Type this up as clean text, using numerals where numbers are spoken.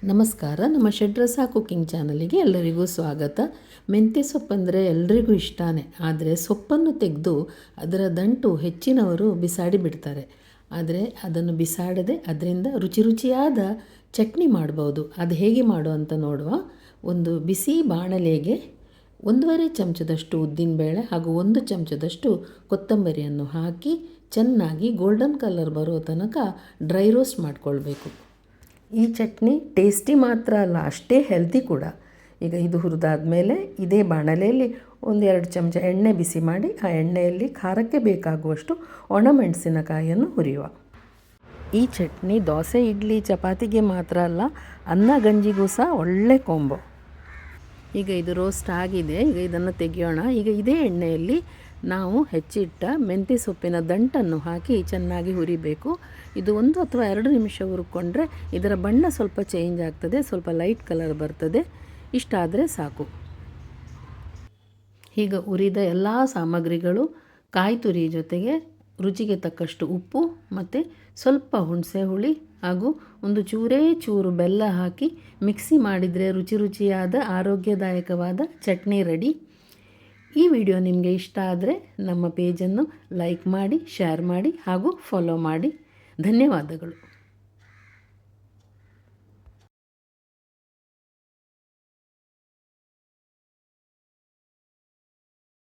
ನಮಸ್ಕಾರ. ನಮ್ಮ ಷಡ್ರಸ ಕುಕ್ಕಿಂಗ್ ಚಾನಲಿಗೆ ಎಲ್ಲರಿಗೂ ಸ್ವಾಗತ. ಮೆಂತ್ಯ ಸೊಪ್ಪಂದರೆ ಎಲ್ರಿಗೂ ಇಷ್ಟನೇ. ಆದರೆ ಸೊಪ್ಪನ್ನು ತೆಗೆದು ಅದರ ದಂಟು ಹೆಚ್ಚಿನವರು ಬಿಸಾಡಿ ಬಿಡ್ತಾರೆ. ಆದರೆ ಅದನ್ನು ಬಿಸಾಡದೆ ಅದರಿಂದ ರುಚಿಯಾದ ಚಟ್ನಿ ಮಾಡ್ಬೋದು. ಅದು ಹೇಗೆ ಮಾಡೋ ಅಂತ ನೋಡುವ. ಒಂದು ಬಿಸಿ ಬಾಣಲೆಗೆ 1.5 ಚಮಚದಷ್ಟು ಉದ್ದಿನಬೇಳೆ ಹಾಗೂ 1 ಚಮಚದಷ್ಟು ಕೊತ್ತಂಬರಿಯನ್ನು ಹಾಕಿ ಚೆನ್ನಾಗಿ ಗೋಲ್ಡನ್ ಕಲರ್ ಬರೋ ತನಕ ಡ್ರೈ ರೋಸ್ಟ್ ಮಾಡಿಕೊಳ್ಬೇಕು. ಈ ಚಟ್ನಿ ಟೇಸ್ಟಿ ಮಾತ್ರ ಅಲ್ಲ, ಅಷ್ಟೇ ಹೆಲ್ತಿ ಕೂಡ. ಈಗ ಇದು ಹುರಿದಾದ್ಮೇಲೆ ಇದೇ ಬಾಣಲೆಯಲ್ಲಿ 1-2 ಚಮಚ ಎಣ್ಣೆ ಬಿಸಿ ಮಾಡಿ ಆ ಎಣ್ಣೆಯಲ್ಲಿ ಖಾರಕ್ಕೆ ಬೇಕಾಗುವಷ್ಟು ಒಣಮೆಣಸಿನಕಾಯಿಯನ್ನು ಹುರಿಯುವ. ಈ ಚಟ್ನಿ ದೋಸೆ, ಇಡ್ಲಿ, ಚಪಾತಿಗೆ ಮಾತ್ರ ಅಲ್ಲ, ಅನ್ನ ಗಂಜಿಗೂ ಸಹ ಒಳ್ಳೆ ಕೊಂಬೋ. ಈಗ ಇದು ರೋಸ್ಟ್ ಆಗಿದೆ. ಈಗ ಇದನ್ನು ತೆಗೆಯೋಣ. ಈಗ ಇದೇ ಎಣ್ಣೆಯಲ್ಲಿ ನಾವು ಹೆಚ್ಚಿಟ್ಟ ಮೆಂತ್ಯ ಸೊಪ್ಪಿನ ದಂಟನ್ನು ಹಾಕಿ ಚೆನ್ನಾಗಿ ಹುರಿಬೇಕು. ಇದು 1 ಅಥವಾ 2 ನಿಮಿಷ ಹುರ್ಕೊಂಡ್ರೆ ಇದರ ಬಣ್ಣ ಸ್ವಲ್ಪ ಚೇಂಜ್ ಆಗ್ತದೆ, ಸ್ವಲ್ಪ ಲೈಟ್ ಕಲರ್ ಬರ್ತದೆ. ಇಷ್ಟಾದರೆ ಸಾಕು. ಈಗ ಹುರಿದ ಎಲ್ಲ ಸಾಮಗ್ರಿಗಳು, ಕಾಯಿ ತುರಿ ಜೊತೆಗೆ ರುಚಿಗೆ ತಕ್ಕಷ್ಟು ಉಪ್ಪು ಮತ್ತು ಸ್ವಲ್ಪ ಹುಣಸೆ ಹುಳಿ ಹಾಗೂ ಒಂದು ಚೂರು ಬೆಲ್ಲ ಹಾಕಿ ಮಿಕ್ಸಿ ಮಾಡಿದರೆ ರುಚಿಯಾದ ಆರೋಗ್ಯದಾಯಕವಾದ ಚಟ್ನಿ ರೆಡಿ. ಈ ವಿಡಿಯೋ ನಿಮಗೆ ಇಷ್ಟ ಆದರೆ ನಮ್ಮ ಪೇಜನ್ನು ಲೈಕ್ ಮಾಡಿ, ಶೇರ್ ಮಾಡಿ ಹಾಗೂ ಫಾಲೋ ಮಾಡಿ. ಧನ್ಯವಾದಗಳು.